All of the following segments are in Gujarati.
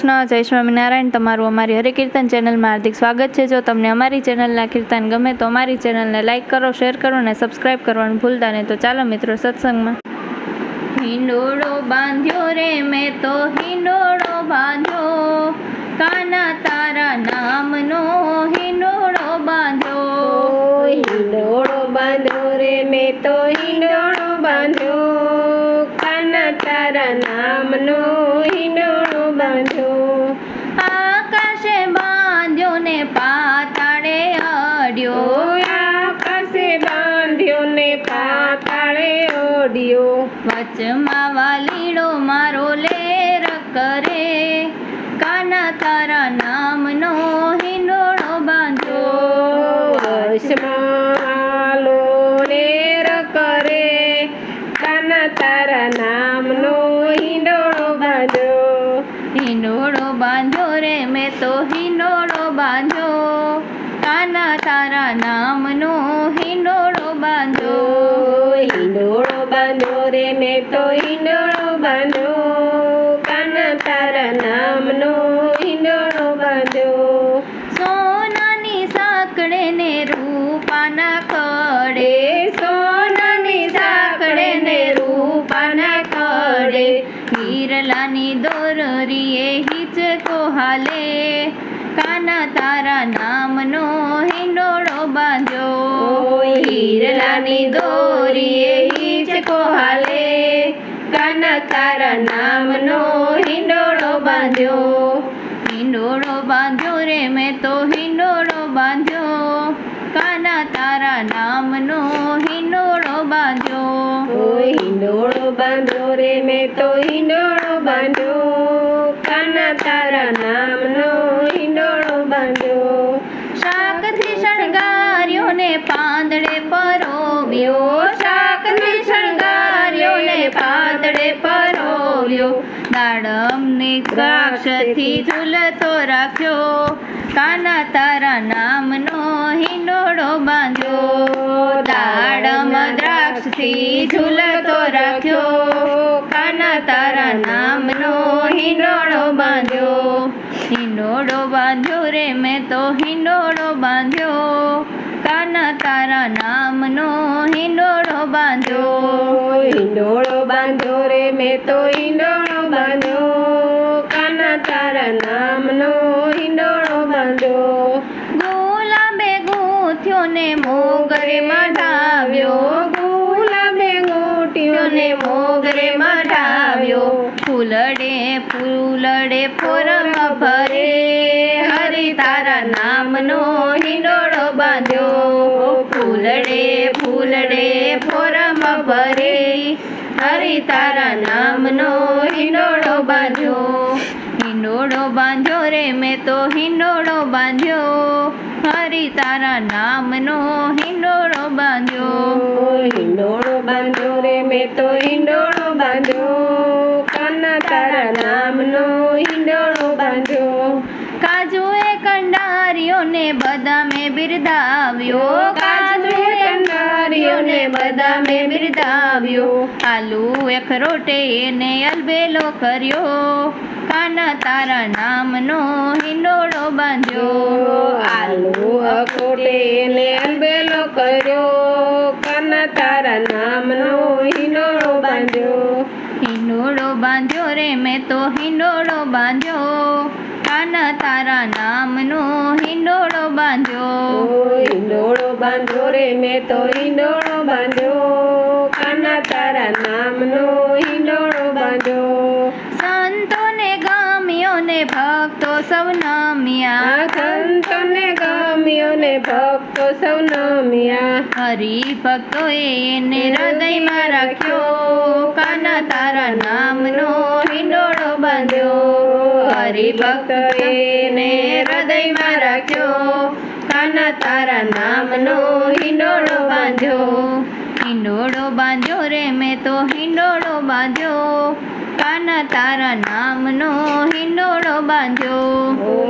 કૃષ્ણ, જય સ્વામિનારાયણ। તમારું અમારી હરે કીર્તન ચેનલમાં હાર્દિક સ્વાગત છે। જો તમને અમારી ચેનલના કીર્તન ગમે તો અમારી ચેનલને લાઇક કરો, શેર કરો અને સબસ્ક્રાઈબ કરવાનું ભૂલતા નહીં। તો ચાલો મિત્રો સત્સંગમાં। હિંડોળો બાંધ્યો રે મેં તો હિંડોળો બાંધ્યો, કાના તારા નામનો હિંડોળો બાંધ્યો। હિંડોળો બાંધ્યો રે મેં તો હિંડોળો બાંધ્યો, કાના તારા નામનો હિંડોળો બાંધ્યો। આકાશે બાંધ્યો ને પાતાળે અડ્યો, આકાશે બાંધ્યો ને પાતાળે ઓડ્યો। વચમાં વાલીડો મારો લેર કરે, કાના તારા નામનો હિંડોળો બાંધ્યો। વચમાં લેર કરે, કાના તારા નામનો હિંડોળો બાંધ્યો। હિંડોળો બાંધ્યો રે મેં તો હિંડોળો બાંધ્યો, કાના તારા નામનો હિંડોળો બાંધ્યો। હિંડોળો બાંધ્યો રે મેં તો હિંડોળો બાંધ્યો, કાના તારા નામનો હિંડોળો બાંધ્યો। સોનાની સાંકળે ને રૂપાના કડે, સોનાની સાંકળે ને રૂપાના કડે, હિરલાની દોરીએ હિંચકો હાલે, કાના તારા નામનો હિંડોળો બાંધ્યો। હિરલાની દોરીએ હિંચકો હાલે, કાના તારા નામનો હિંડોળો બાંધ્યો। હિંડોળો બાંધ્યો રે મેં તો હિંડોળો બાંધ્યો, કાના તારા નામનો હિંડોળો બાંધ્યો। હિંડોળો બાંધ્યો રે મેં તો હિંડોળો બાંધ્યો, કાના તારા નામનો હિંડોળો બાંધ્યો। શાકથી શણગાર્યો ને પાંદડે પરોવ્યો, શાકથી શણગાર્યો ને પાંદડે પરોવ્યો। દાડમની દ્રાક્ષથી ઝૂલતો રાખ્યો, કાના તારા નામનો હિંડોળો બાંધ્યો। દાડમ દ્રાક્ષથી ઝૂલતો રાખ્યો, કાના તારા નામનો હિંડોળો બાંધ્યો। હિંડોળો બાંધ્યો રે મેં તો હિંડોળો બાંધ્યો, કાના તારા નામનો હિંડોળો બાંધ્યો। હિંડોળો બાંધ્યો રે મેં તો હિંડોળો બાંધ્યો, કાના તારા નામનો હિંડોળો બાંધ્યો। ગુલાબે ગૂંથ્યો ને મોગરે મઢાવ્યો, ગુલાબે ગોટ્યો ને મોગરે મઢાવ્યો। ફૂલડે ફૂલડે ફોરમ ભરે, હરિ તારા નામનો હિંડોળો બાંધ્યો। ફૂલડે ફૂલડે ફોરમ ભરે, હરિ તારા નામનો હિંડોળો બાંધ્યો। હિંડોળો બાંધ્યો રે મેં તો હિંડોળો બાંધ્યો, હરિ તારા નામનો હિંડોળો બાંધ્યો। હિંડોળો બાંધ્યો રે મેં તો હિંડોળો બાંધ્યો, કાના તારા નામનો હિંડોળો બાંધ્યો। કાજુએ કંડારીઓ ને બદામે બિરદાવ્યો, કાજુએ કંડારીઓ ને બદામે બિરદાવ્યો। આલુ અખરોટે એને અલબેલો કર્યો, કાના તારા નામનો હિંડોળો બાંધ્યો। આલુ અખરોટે ને અલબેલો કર્યો, કાના તારા નામનો હિંડોળો બાંધ્યો। હિંડોળો બાંધ્યો રે મેં તો હિંડોળો બાંધ્યો, કાના તારા નામનો હિંડોળો બાંધ્યો। હિંડોળો બાંધ્યો રે મેં તો હિંડોળો બાંધ્યો, કાના તારા નામનો હિંડોળો બાંધ્યો। સંતોને ગમ્યો ને ભક્તો સૌ નમ્યા, સંતોને ગમ્યો ને ભક્તો સૌ નમ્યા। હરિભક્તોએ એને હૃદયમાં રાખ્યો, કાના તારા નામનો હિંડોળો બાંધ્યો। હરિભક્તોએ એને હૃદયમાં રાખ્યો, કાના તારા નામનો હિંડોળો બાંધ્યો। હિંડોળો બાંધ્યો રે મેં તો હિંડોળો બાંધ્યો, કાના તારા નામનો હિંડોળો બાંધ્યો।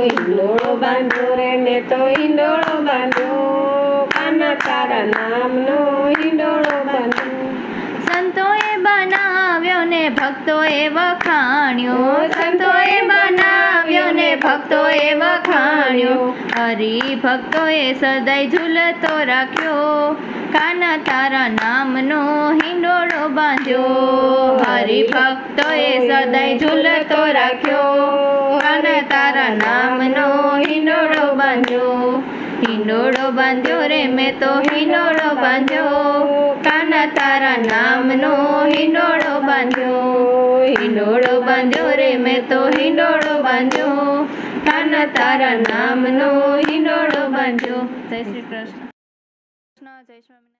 હિંડોળો બાંધ્યો રે મેં તો હિંડોળો બાંધ્યો, કાના તારા નામનો હિંડોળો બાંધ્યો। સંતોએ બનાવ્યો ને ભક્તોએ વખાણ્યો, સંતોએ બનાવ્યો માણ્યો. હરિભક્તોએ સદાય ઝૂલતો રાખ્યો, કાના તારા નામનો હિંડોળો બાંધ્યો. હરિભક્તોએ સદાય ઝૂલતો રાખ્યો, કાના તારા નામનો હિંડોળો બાંધ્યો. હિંડોળો બાંધ્યો રે મેં તો હિંડોળો બાંધ્યો, કાના તારા નામનો હિંડોળો બાંધ્યો. હિંડોળો બાંધ્યો રે મેં તો હિંડોળો બાંધ્યો, કાના તારા નામનો હિંડોળો બાંધ્યો. જય શ્રી કૃષ્ણ. જય સ્વામિનારાયણ.